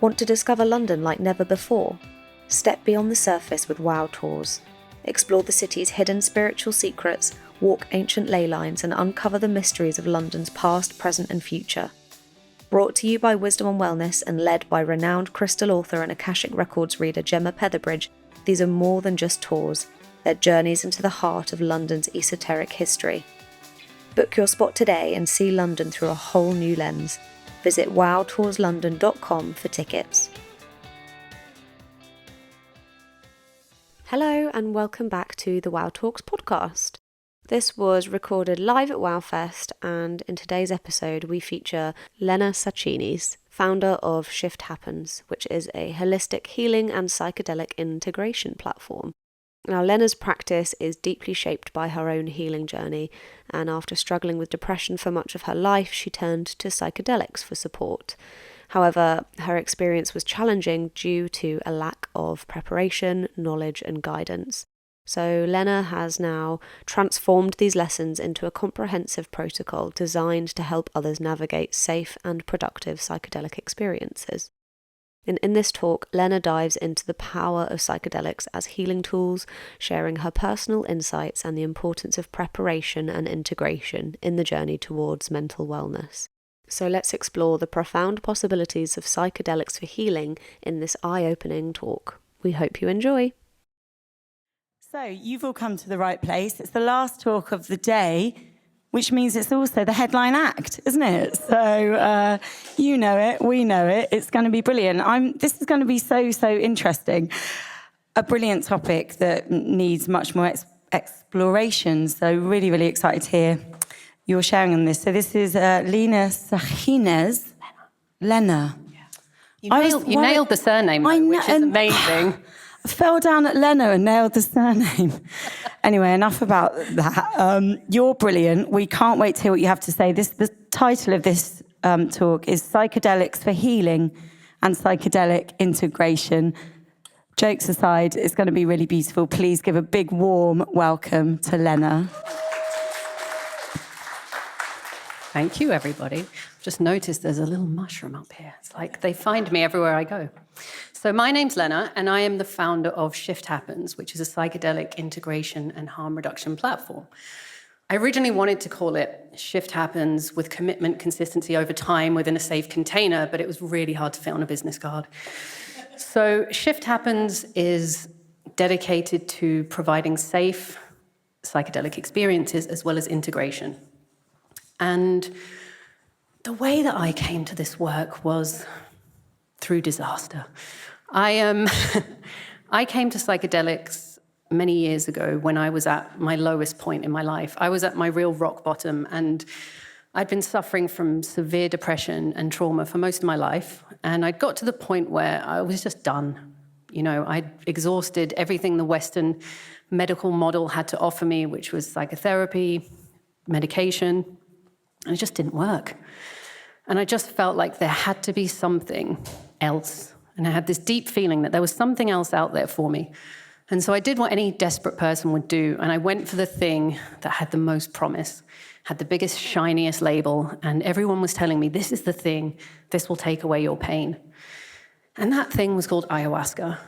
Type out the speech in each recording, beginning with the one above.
Want to discover London like never before? Step beyond the surface with Wow Tours. Explore the city's hidden spiritual secrets, walk ancient ley lines, and uncover the mysteries of London's past, present, and future. Brought to you by Wisdom on Wellness and led by renowned crystal author and Akashic Records reader Gemma Petherbridge, these are more than just tours. They're journeys into the heart of London's esoteric history. Book your spot today and see London through a whole new lens. Visit wowtourslondon.com for tickets. Hello and welcome back to the Wow Talks podcast. This was recorded live at WowFest, and in today's episode we feature Lenna Sachinis, founder of Shift Happens, which is a holistic healing and psychedelic integration platform. Now, Lenna's practice is deeply shaped by her own healing journey, and after struggling with depression for much of her life, she turned to psychedelics for support. However, her experience was challenging due to a lack of preparation, knowledge, and guidance. So Lenna has now transformed these lessons into a comprehensive protocol designed to help others navigate safe and productive psychedelic experiences. In this talk, Lenna dives into the power of psychedelics as healing tools, sharing her personal insights and the importance of preparation and integration in the journey towards mental wellness. So let's explore the profound possibilities of psychedelics for healing in this eye-opening talk. We hope you enjoy. So you've all come to the right place. It's the last talk of the day, which means it's also the headline act, isn't it? So you know it, we know it. It's going to be brilliant. This is going to be so interesting. A brilliant topic that needs much more exploration. So really excited to hear your sharing on this. So this is Lenna Sachinis. Lenna. Yeah. You nailed the surname, which is amazing. Fell down at Lenna and nailed the surname. Anyway, enough about that. You're brilliant. We can't wait to hear what you have to say. The title of this talk is Psychedelics for Healing and Psychedelic Integration. Jokes aside, it's going to be really beautiful. Please give a big warm welcome to Lenna. Thank you, everybody. Just noticed there's a little mushroom up here. It's like they find me everywhere I go. So my name's Lenna, and I am the founder of Shift Happens, which is a psychedelic integration and harm reduction platform. I originally wanted to call it Shift Happens with commitment, consistency over time within a safe container, but it was really hard to fit on a business card. So Shift Happens is dedicated to providing safe psychedelic experiences as well as integration. And the way that I came to this work was through disaster. I came to psychedelics many years ago when I was at my lowest point in my life. I was at my real rock bottom, and I'd been suffering from severe depression and trauma for most of my life. And I'd got to the point where I was just done. You know, I'd exhausted everything the Western medical model had to offer me, which was psychotherapy, medication, and it just didn't work. And I just felt like there had to be something else. And I had this deep feeling that there was something else out there for me. And so I did what any desperate person would do, and I went for the thing that had the most promise, had the biggest, shiniest label, and everyone was telling me, this is the thing, this will take away your pain. And that thing was called ayahuasca.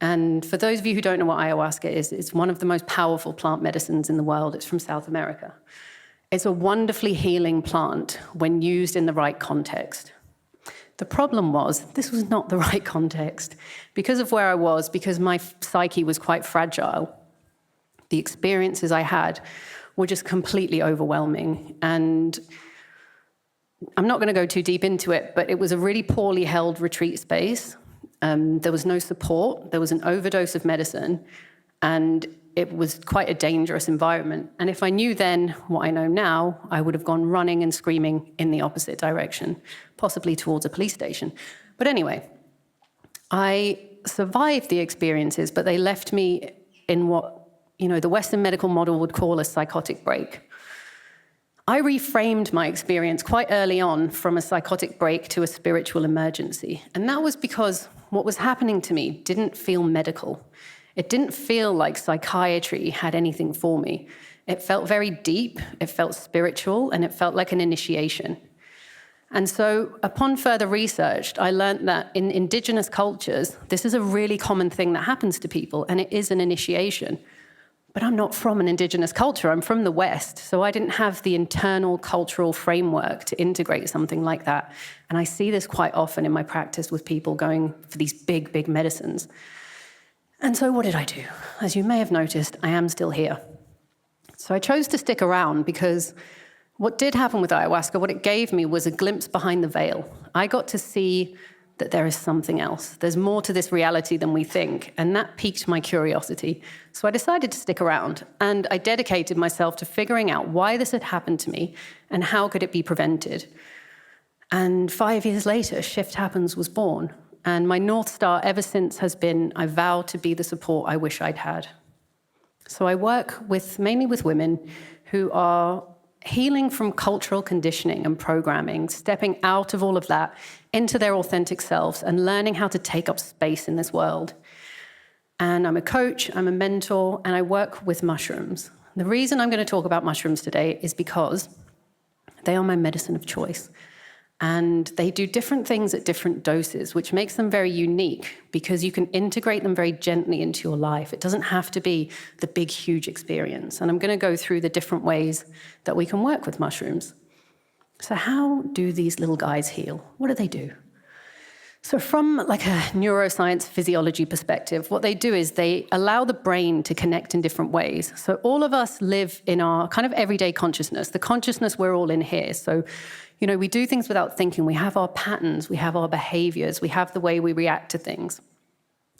And for those of you who don't know what ayahuasca is, it's one of the most powerful plant medicines in the world. It's from South America. It's a wonderfully healing plant when used in the right context. The problem was, this was not the right context. Because of where I was, because my psyche was quite fragile, the experiences I had were just completely overwhelming. And I'm not going to go too deep into it, but it was a really poorly held retreat space. There was no support. There was an overdose of medicine. And it was quite a dangerous environment. And if I knew then what I know now, I would have gone running and screaming in the opposite direction, possibly towards a police station. But anyway, I survived the experiences, but they left me in what, the Western medical model would call a psychotic break. I reframed my experience quite early on from a psychotic break to a spiritual emergency. And that was because what was happening to me didn't feel medical. It didn't feel like psychiatry had anything for me. It felt very deep, it felt spiritual, and it felt like an initiation. And so upon further research, I learned that in indigenous cultures, this is a really common thing that happens to people, and it is an initiation. But I'm not from an indigenous culture. I'm from the West, so I didn't have the internal cultural framework to integrate something like that. And I see this quite often in my practice with people going for these big, big medicines. And so what did I do? As you may have noticed, I am still here. So I chose to stick around because what did happen with ayahuasca, what it gave me was a glimpse behind the veil. I got to see that there is something else. There's more to this reality than we think, and that piqued my curiosity. So I decided to stick around, and I dedicated myself to figuring out why this had happened to me and how could it be prevented. And 5 years later, Shift Happens was born, and my North Star ever since has been, I vow to be the support I wish I'd had. So I work mainly with women who are healing from cultural conditioning and programming, stepping out of all of that into their authentic selves and learning how to take up space in this world. And I'm a coach, I'm a mentor, and I work with mushrooms. The reason I'm going to talk about mushrooms today is because they are my medicine of choice. And they do different things at different doses, which makes them very unique because you can integrate them very gently into your life. It doesn't have to be the big, huge experience. And I'm going to go through the different ways that we can work with mushrooms. So how do these little guys heal? What do they do? So from like a neuroscience physiology perspective, what they do is they allow the brain to connect in different ways. So all of us live in our kind of everyday consciousness, the consciousness we're all in here. So we do things without thinking. We have our patterns, we have our behaviors, we have the way we react to things.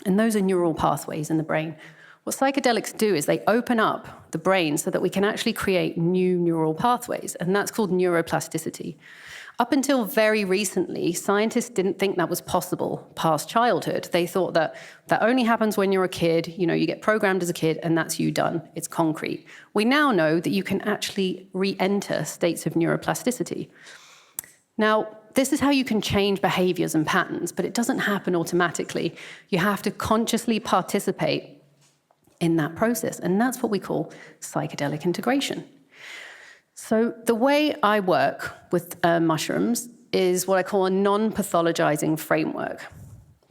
And those are neural pathways in the brain. What psychedelics do is they open up the brain so that we can actually create new neural pathways, and that's called neuroplasticity. Up until very recently, scientists didn't think that was possible past childhood. They thought that only happens when you're a kid, you get programmed as a kid and that's you done, it's concrete. We now know that you can actually re-enter states of neuroplasticity. Now, this is how you can change behaviors and patterns, but it doesn't happen automatically. You have to consciously participate in that process, and that's what we call psychedelic integration. So the way I work with mushrooms is what I call a non-pathologizing framework.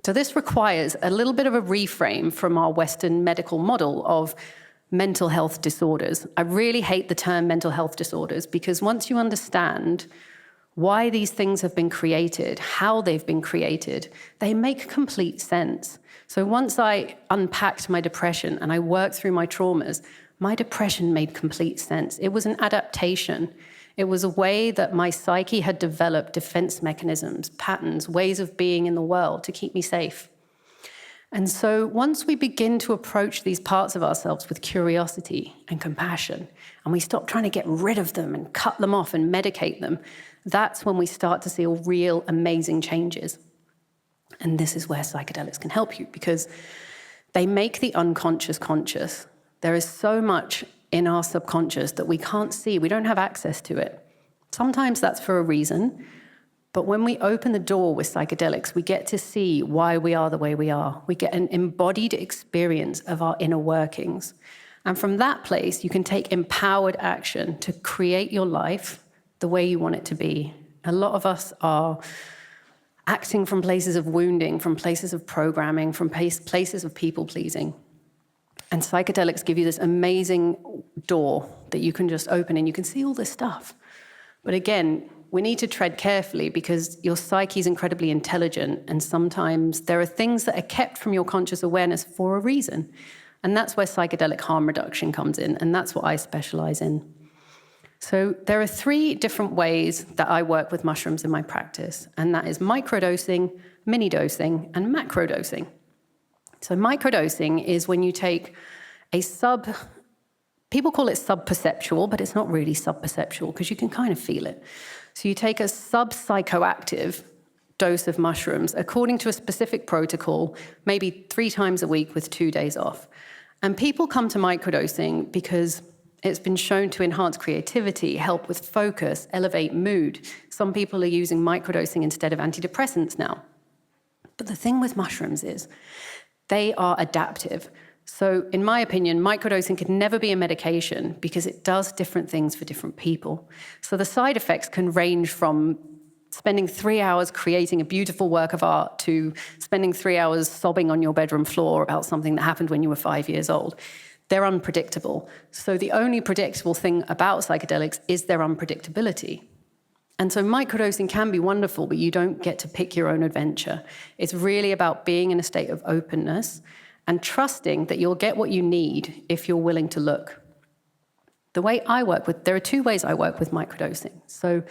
So this requires a little bit of a reframe from our Western medical model of mental health disorders. I really hate the term mental health disorders because once you understand why these things have been created, how they've been created, they make complete sense. So once I unpacked my depression and I worked through my traumas, my depression made complete sense. It was an adaptation. It was a way that my psyche had developed defense mechanisms, patterns, ways of being in the world to keep me safe. And so once we begin to approach these parts of ourselves with curiosity and compassion, and we stop trying to get rid of them and cut them off and medicate them, that's when we start to see real amazing changes. And this is where psychedelics can help you because they make the unconscious conscious. There is so much in our subconscious that we can't see. We don't have access to it. Sometimes that's for a reason. But when we open the door with psychedelics, we get to see why we are the way we are. We get an embodied experience of our inner workings. And from that place, you can take empowered action to create your life the way you want it to be. A lot of us are acting from places of wounding, from places of programming, from places of people-pleasing. And psychedelics give you this amazing door that you can just open and you can see all this stuff. But again, we need to tread carefully because your psyche is incredibly intelligent, and sometimes there are things that are kept from your conscious awareness for a reason. And that's where psychedelic harm reduction comes in, and that's what I specialize in. So there are 3 different ways that I work with mushrooms in my practice, and that is microdosing, mini-dosing, and macrodosing. So microdosing is when you take people call it sub-perceptual, but it's not really sub-perceptual because you can kind of feel it. So you take a sub-psychoactive dose of mushrooms according to a specific protocol, maybe 3 times a week with 2 days off. And people come to microdosing because it's been shown to enhance creativity, help with focus, elevate mood. Some people are using microdosing instead of antidepressants now. But the thing with mushrooms is they are adaptive. So in my opinion, microdosing can never be a medication because it does different things for different people. So the side effects can range from spending 3 hours creating a beautiful work of art to spending 3 hours sobbing on your bedroom floor about something that happened when you were 5 years old. They're unpredictable. So the only predictable thing about psychedelics is their unpredictability. And so microdosing can be wonderful, but you don't get to pick your own adventure. It's really about being in a state of openness and trusting that you'll get what you need if you're willing to look. There are two ways I work with microdosing. So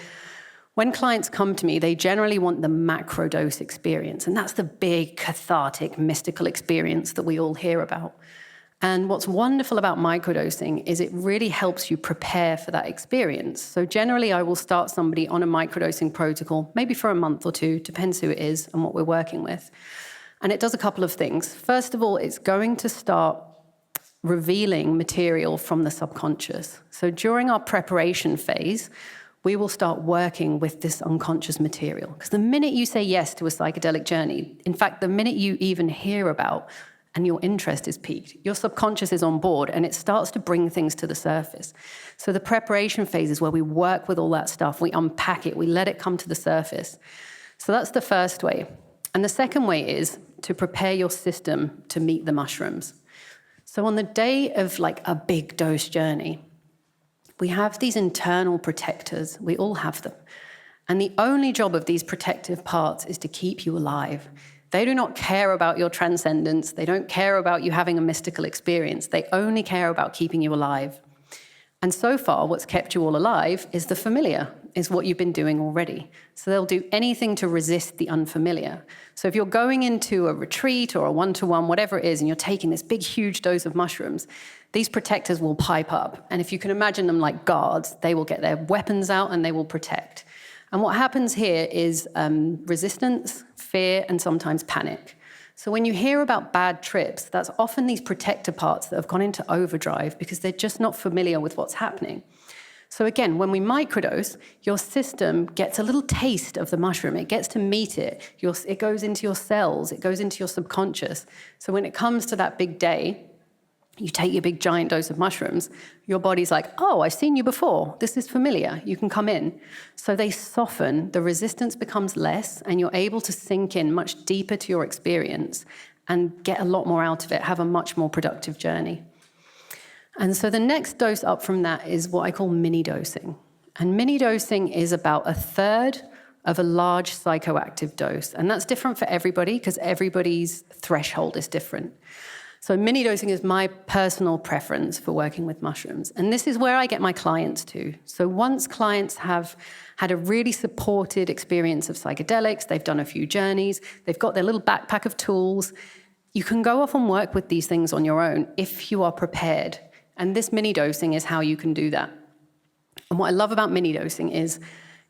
when clients come to me, they generally want the macrodose experience, and that's the big, cathartic, mystical experience that we all hear about. And what's wonderful about microdosing is it really helps you prepare for that experience. So generally, I will start somebody on a microdosing protocol, maybe for a month or two, depends who it is and what we're working with. And it does a couple of things. First of all, it's going to start revealing material from the subconscious. So during our preparation phase, we will start working with this unconscious material. Because the minute you say yes to a psychedelic journey, in fact, the minute you even hear about and your interest is piqued, your subconscious is on board and it starts to bring things to the surface. So the preparation phase is where we work with all that stuff, we unpack it, we let it come to the surface. So that's the first way. And the second way is to prepare your system to meet the mushrooms. So on the day of like a big dose journey, we have these internal protectors, we all have them. And the only job of these protective parts is to keep you alive. They do not care about your transcendence. They don't care about you having a mystical experience. They only care about keeping you alive. And so far, what's kept you all alive is the familiar, is what you've been doing already. So they'll do anything to resist the unfamiliar. So if you're going into a retreat or a one-to-one, whatever it is, and you're taking this big, huge dose of mushrooms, these protectors will pipe up. And if you can imagine them like guards, they will get their weapons out and they will protect. And what happens here is resistance, fear, and sometimes panic. So when you hear about bad trips, that's often these protector parts that have gone into overdrive because they're just not familiar with what's happening. So again, when we microdose, your system gets a little taste of the mushroom. It gets to meet it. It goes into your cells. It goes into your subconscious. So when it comes to that big day, you take your big giant dose of mushrooms, your body's like, oh, I've seen you before. This is familiar. You can come in. So they soften, the resistance becomes less, and you're able to sink in much deeper to your experience and get a lot more out of it, have a much more productive journey. And so the next dose up from that is what I call mini dosing. And mini dosing is about a third of a large psychoactive dose. And that's different for everybody because everybody's threshold is different. So mini dosing is my personal preference for working with mushrooms. And this is where I get my clients to. So once clients have had a really supported experience of psychedelics, they've done a few journeys, they've got their little backpack of tools, you can go off and work with these things on your own if you are prepared. And this mini dosing is how you can do that. And what I love about mini dosing is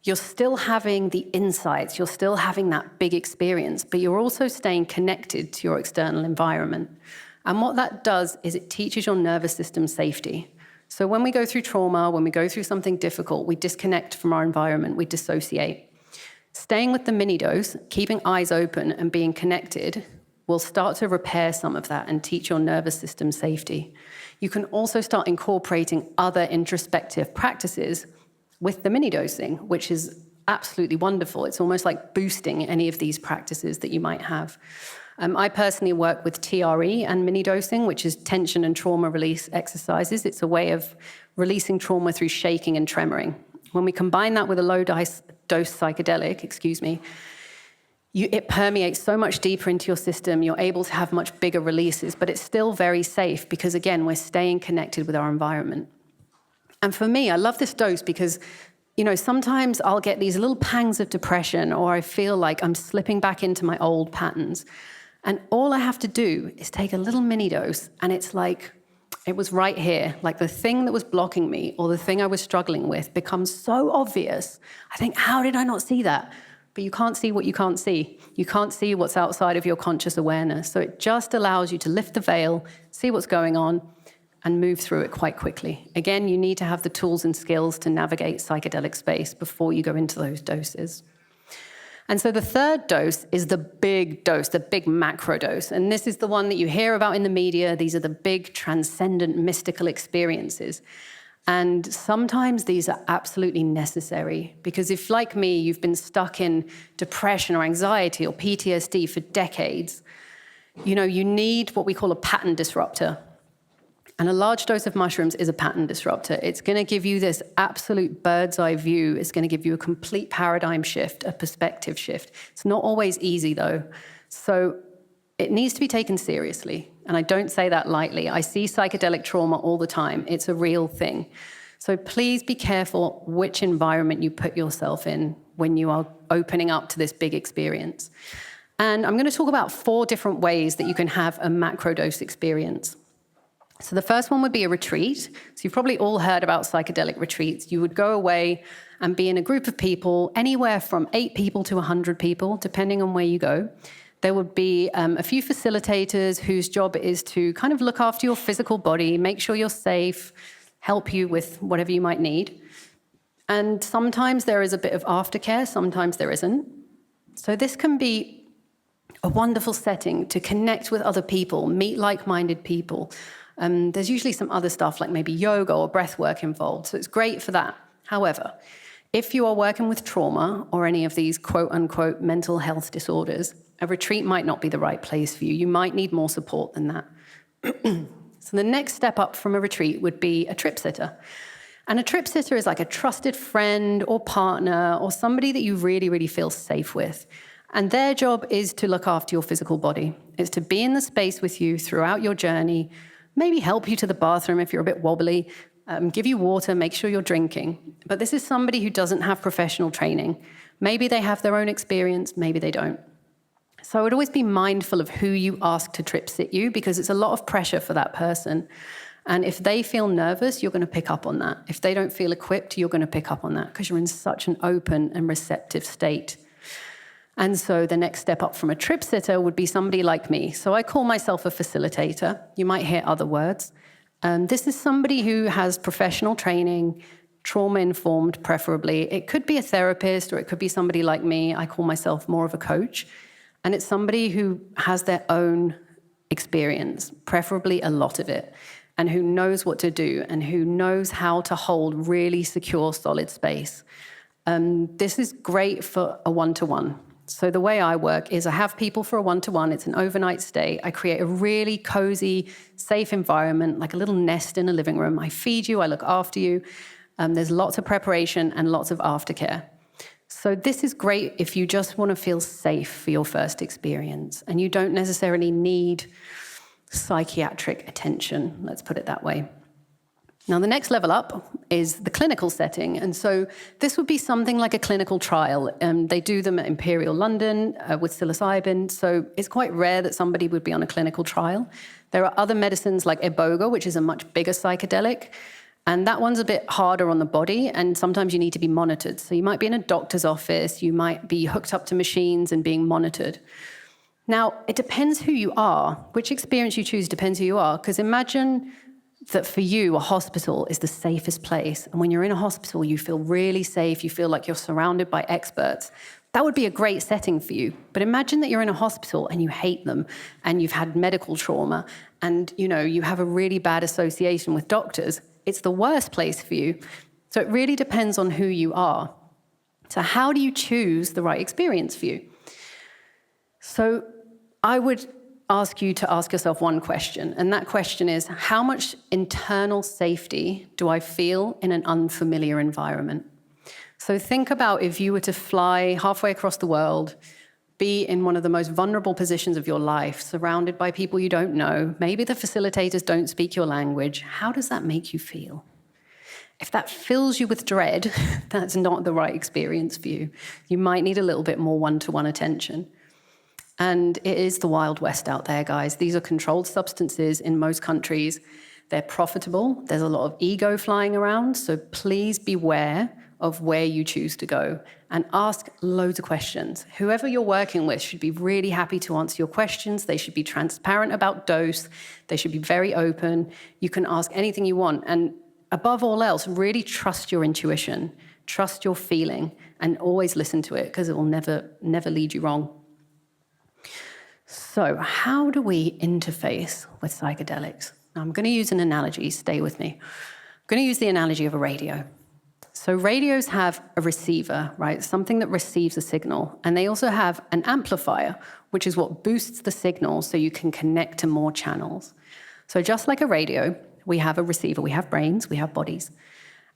you're still having the insights, you're still having that big experience, but you're also staying connected to your external environment. And what that does is it teaches your nervous system safety. So when we go through trauma, when we go through something difficult, we disconnect from our environment, we dissociate. Staying with the mini dose, keeping eyes open and being connected will start to repair some of that and teach your nervous system safety. You can also start incorporating other introspective practices with the mini dosing, which is absolutely wonderful. It's almost like boosting any of these practices that you might have. I personally work with TRE and mini dosing, which is tension and trauma release exercises. It's a way of releasing trauma through shaking and tremoring. When we combine that with a low-dose psychedelic, it permeates so much deeper into your system. You're able to have much bigger releases, but it's still very safe because, again, we're staying connected with our environment. And for me, I love this dose because sometimes I'll get these little pangs of depression or I feel like I'm slipping back into my old patterns. And all I have to do is take a little mini dose and it's like, it was right here. Like the thing that was blocking me or the thing I was struggling with becomes so obvious. I think, how did I not see that? But you can't see what you can't see. You can't see what's outside of your conscious awareness. So it just allows you to lift the veil, see what's going on, and move through it quite quickly. Again, you need to have the tools and skills to navigate psychedelic space before you go into those doses. And so the third dose is the big dose, the big macro dose. And this is the one that you hear about in the media. These are the big transcendent mystical experiences. And sometimes these are absolutely necessary, because if, like me, you've been stuck in depression or anxiety or PTSD for decades, you need what we call a pattern disruptor. And a large dose of mushrooms is a pattern disruptor. It's going to give you this absolute bird's eye view. It's going to give you a complete paradigm shift, a perspective shift. It's not always easy, though. So it needs to be taken seriously. And I don't say that lightly. I see psychedelic trauma all the time. It's a real thing. So please be careful which environment you put yourself in when you are opening up to this big experience. And I'm going to talk about 4 different ways that you can have a macrodose experience. So the first one would be a retreat. So you've probably all heard about psychedelic retreats. You would go away and be in a group of people, anywhere from 8 people to 100 people, depending on where you go. There would be a few facilitators whose job is to kind of look after your physical body, make sure you're safe, help you with whatever you might need. And sometimes there is a bit of aftercare, sometimes there isn't. So this can be a wonderful setting to connect with other people, meet like-minded people. There's usually some other stuff like maybe yoga or breath work involved, so it's great for that. However, if you are working with trauma or any of these quote-unquote mental health disorders, a retreat might not be the right place for you. You might need more support than that. So the next step up from a retreat would be a trip sitter. And a trip sitter is like a trusted friend or partner or somebody that you really, really feel safe with. And their job is to look after your physical body. It's to be in the space with you throughout your journey, maybe help you to the bathroom if you're a bit wobbly, give you water, make sure you're drinking. But this is somebody who doesn't have professional training. Maybe they have their own experience, maybe they don't. So I would always be mindful of who you ask to trip sit you, because it's a lot of pressure for that person. And if they feel nervous, you're going to pick up on that. If they don't feel equipped, you're going to pick up on that, because you're in such an open and receptive state. And so the next step up from a trip sitter would be somebody like me. So I call myself a facilitator. You might hear other words. This is somebody who has professional training, trauma-informed preferably. It could be a therapist, or it could be somebody like me. I call myself more of a coach. And it's somebody who has their own experience, preferably a lot of it, and who knows what to do and who knows how to hold really secure, solid space. This is great for a one-to-one. So the way I work is I have people for a one-to-one. It's an overnight stay. I create a really cozy, safe environment, like a little nest in a living room. I feed you, I look after you. There's lots of preparation and lots of aftercare. So this is great if you just want to feel safe for your first experience and you don't necessarily need psychiatric attention, let's put it that way. Now, the next level up is the clinical setting. And so this would be something like a clinical trial. They do them at Imperial London with psilocybin. So it's quite rare that somebody would be on a clinical trial. There are other medicines like iboga, which is a much bigger psychedelic. And that one's a bit harder on the body, and sometimes you need to be monitored. So you might be in a doctor's office, you might be hooked up to machines and being monitored. Now, it depends who you are. Which experience you choose depends who you are, because imagine that for you, a hospital is the safest place. And when you're in a hospital, you feel really safe, you feel like you're surrounded by experts. That would be a great setting for you. But imagine that you're in a hospital and you hate them, and you've had medical trauma, and you have a really bad association with doctors. It's the worst place for you. So it really depends on who you are. So how do you choose the right experience for you? So I would ask you to ask yourself one question, and that question is, how much internal safety do I feel in an unfamiliar environment? So think about if you were to fly halfway across the world, be in one of the most vulnerable positions of your life, surrounded by people you don't know. Maybe the facilitators don't speak your language. How does that make you feel? If that fills you with dread, that's not the right experience for you. You might need a little bit more one-to-one attention. And it is the Wild West out there, guys. These are controlled substances in most countries. They're profitable. There's a lot of ego flying around. So please beware of where you choose to go and ask loads of questions. Whoever you're working with should be really happy to answer your questions. They should be transparent about dose. They should be very open. You can ask anything you want. And above all else, really trust your intuition, trust your feeling, and always listen to it, because it will never lead you wrong. So how do we interface with psychedelics? Now, I'm going to use an analogy. Stay with me. going to use the analogy of a radio. So radios have a receiver, right? Something that receives a signal. And they also have an amplifier, which is what boosts the signal so you can connect to more channels. So just like a radio, we have a receiver, we have brains, we have bodies.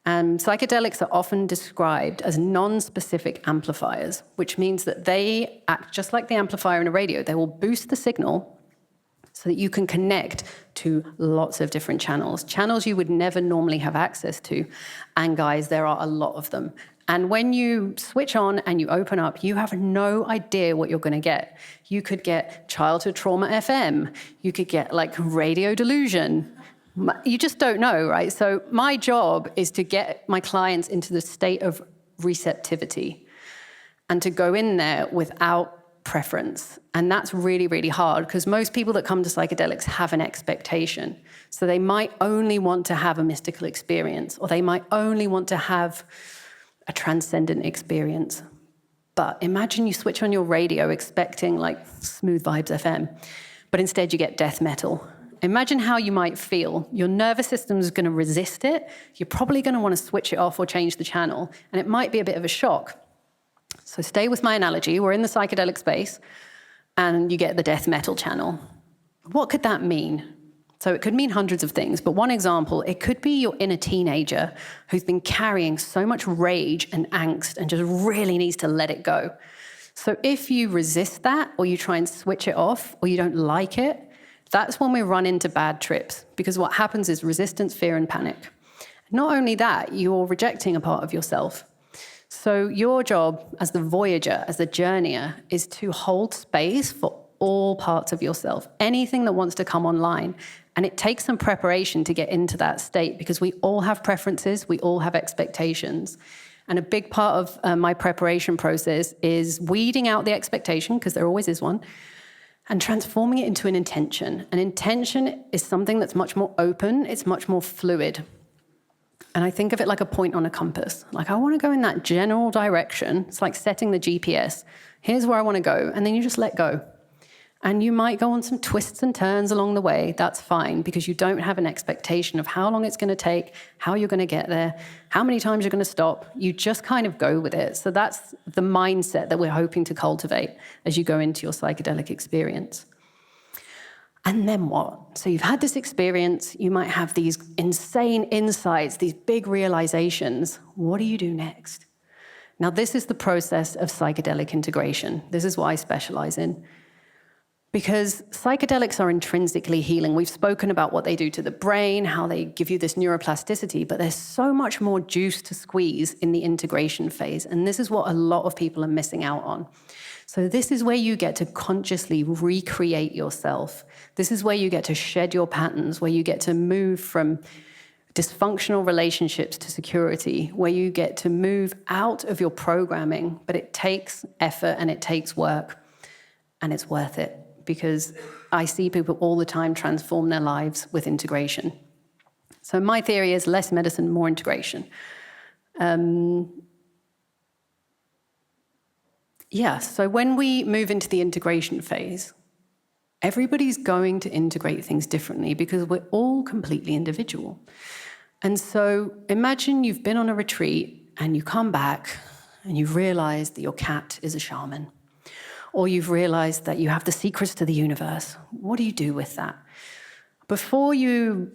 And psychedelics are often described as non-specific amplifiers, which means that they act just like the amplifier in a radio. They will boost the signal so that you can connect to lots of different channels you would never normally have access to. And guys, there are a lot of them. And when you switch on and you open up, you have no idea what you're going to get. You could get childhood trauma FM. You could get like radio delusion. You just don't know, right? So my job is to get my clients into the state of receptivity and to go in there without preference. And that's really, really hard because most people that come to psychedelics have an expectation. So they might only want to have a mystical experience, or they might only want to have a transcendent experience. But imagine you switch on your radio expecting like Smooth Vibes FM, but instead you get death metal. Imagine how you might feel. Your nervous system is going to resist it. You're probably going to want to switch it off or change the channel. And it might be a bit of a shock. So stay with my analogy. We're in the psychedelic space, and you get the death metal channel. What could that mean? So it could mean hundreds of things, but one example, it could be your inner teenager who's been carrying so much rage and angst and just really needs to let it go. So if you resist that, or you try and switch it off, or you don't like it, that's when we run into bad trips, because what happens is resistance, fear, and panic. Not only that, you're rejecting a part of yourself. So your job as the voyager, as the journeyer, is to hold space for all parts of yourself, anything that wants to come online. And it takes some preparation to get into that state, because we all have preferences, we all have expectations. And a big part of my preparation process is weeding out the expectation, because there always is one, and transforming it into an intention. An intention is something that's much more open, it's much more fluid. And I think of it like a point on a compass. Like, I want to go in that general direction. It's like setting the GPS. Here's where I want to go. And then you just let go. And you might go on some twists and turns along the way. That's fine, because you don't have an expectation of how long it's going to take, how you're going to get there, how many times you're going to stop. You just kind of go with it. So that's the mindset that we're hoping to cultivate as you go into your psychedelic experience. And then what? So you've had this experience, you might have these insane insights, these big realizations. What do you do next? Now, this is the process of psychedelic integration. This is what I specialize in. Because psychedelics are intrinsically healing. We've spoken about what they do to the brain, how they give you this neuroplasticity, but there's so much more juice to squeeze in the integration phase. And this is what a lot of people are missing out on. So this is where you get to consciously recreate yourself. This is where you get to shed your patterns, where you get to move from dysfunctional relationships to security, where you get to move out of your programming. But it takes effort and it takes work, and it's worth it, because I see people all the time transform their lives with integration. So my theory is less medicine, more integration. So when we move into the integration phase, everybody's going to integrate things differently, because we're all completely individual. And so imagine you've been on a retreat and you come back and you realize that your cat is a shaman, or you've realized that you have the secrets to the universe. What do you do with that? Before you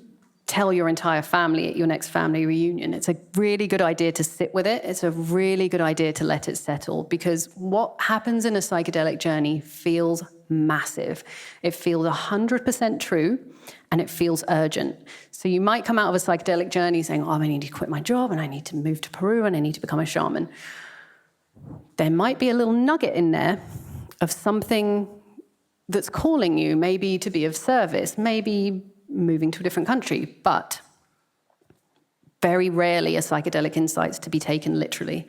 tell your entire family at your next family reunion, it's a really good idea to sit with it. It's a really good idea to let it settle, because what happens in a psychedelic journey feels massive. It feels 100% true, and it feels urgent. So you might come out of a psychedelic journey saying, I need to quit my job, and I need to move to Peru, and I need to become a shaman. There might be a little nugget in there of something that's calling you, maybe to be of service, maybe moving to a different country, but very rarely are psychedelic insights to be taken literally.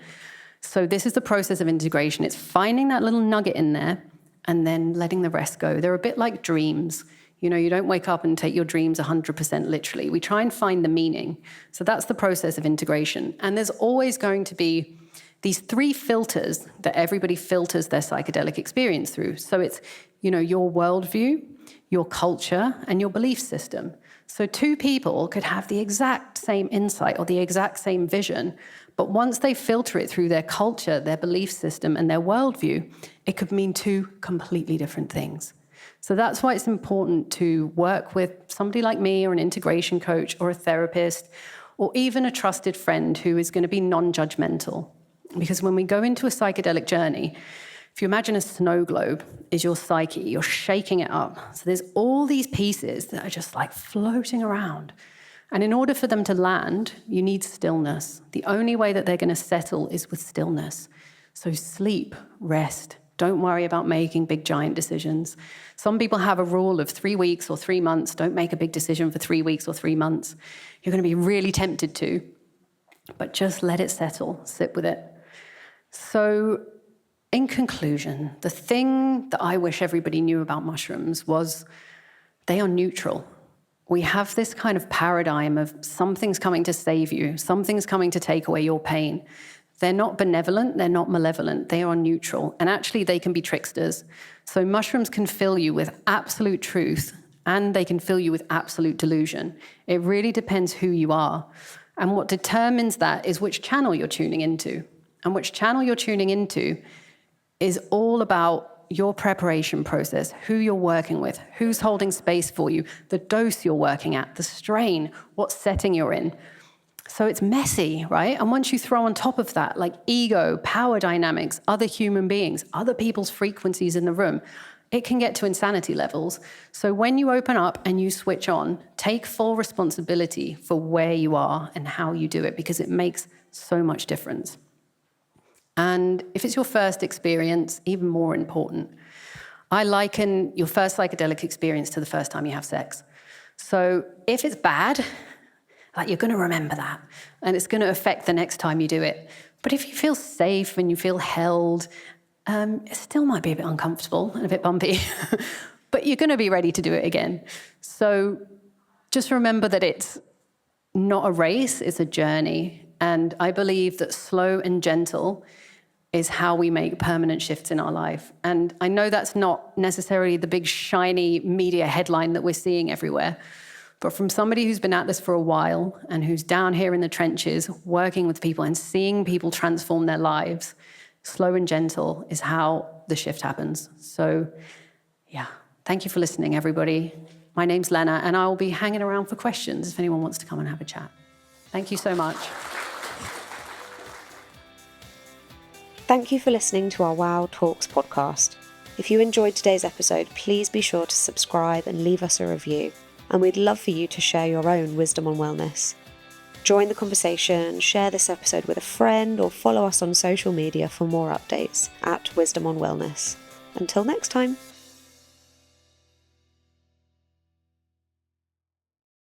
So this is the process of integration. It's finding that little nugget in there and then letting the rest go. They're a bit like dreams. You know, you don't wake up and take your dreams 100% literally. We try and find the meaning. So that's the process of integration. And there's always going to be these 3 filters that everybody filters their psychedelic experience through. So it's, your worldview, your culture, and your belief system. So two people could have the exact same insight or the exact same vision, but once they filter it through their culture, their belief system, and their worldview, it could mean two completely different things. So that's why it's important to work with somebody like me or an integration coach or a therapist or even a trusted friend who is going to be non-judgmental. Because when we go into a psychedelic journey, if you imagine a snow globe is your psyche, you're shaking it up. So there's all these pieces that are just like floating around. And in order for them to land, you need stillness. The only way that they're going to settle is with stillness. So sleep, rest. Don't worry about making big, giant decisions. Some people have a rule of 3 weeks or 3 months. Don't make a big decision for 3 weeks or 3 months. You're going to be really tempted to, but just let it settle, sit with it. So in conclusion, the thing that I wish everybody knew about mushrooms was they are neutral. We have this kind of paradigm of something's coming to save you, something's coming to take away your pain. They're not benevolent, they're not malevolent, they are neutral. And actually, they can be tricksters. So mushrooms can fill you with absolute truth, and they can fill you with absolute delusion. It really depends who you are. And what determines that is which channel you're tuning into. And which channel you're tuning into is all about your preparation process, who you're working with, who's holding space for you, the dose you're working at, the strain, what setting you're in. So it's messy, right? And once you throw on top of that, like ego, power dynamics, other human beings, other people's frequencies in the room, it can get to insanity levels. So when you open up and you switch on, take full responsibility for where you are and how you do it, because it makes so much difference. And if it's your first experience, even more important, I liken your first psychedelic experience to the first time you have sex. So if it's bad, like you're going to remember that, and it's going to affect the next time you do it. But if you feel safe and you feel held, it still might be a bit uncomfortable and a bit bumpy, but you're going to be ready to do it again. So just remember that it's not a race, it's a journey. And I believe that slow and gentle is how we make permanent shifts in our life. And I know that's not necessarily the big, shiny media headline that we're seeing everywhere. But from somebody who's been at this for a while and who's down here in the trenches working with people and seeing people transform their lives, slow and gentle is how the shift happens. So, yeah, thank you for listening, everybody. My name's Lenna, and I'll be hanging around for questions if anyone wants to come and have a chat. Thank you so much. Thank you for listening to our Wow Talks podcast. If you enjoyed today's episode, please be sure to subscribe and leave us a review. And we'd love for you to share your own wisdom on wellness. Join the conversation, share this episode with a friend, or follow us on social media for more updates at Wisdom on Wellness. Until next time.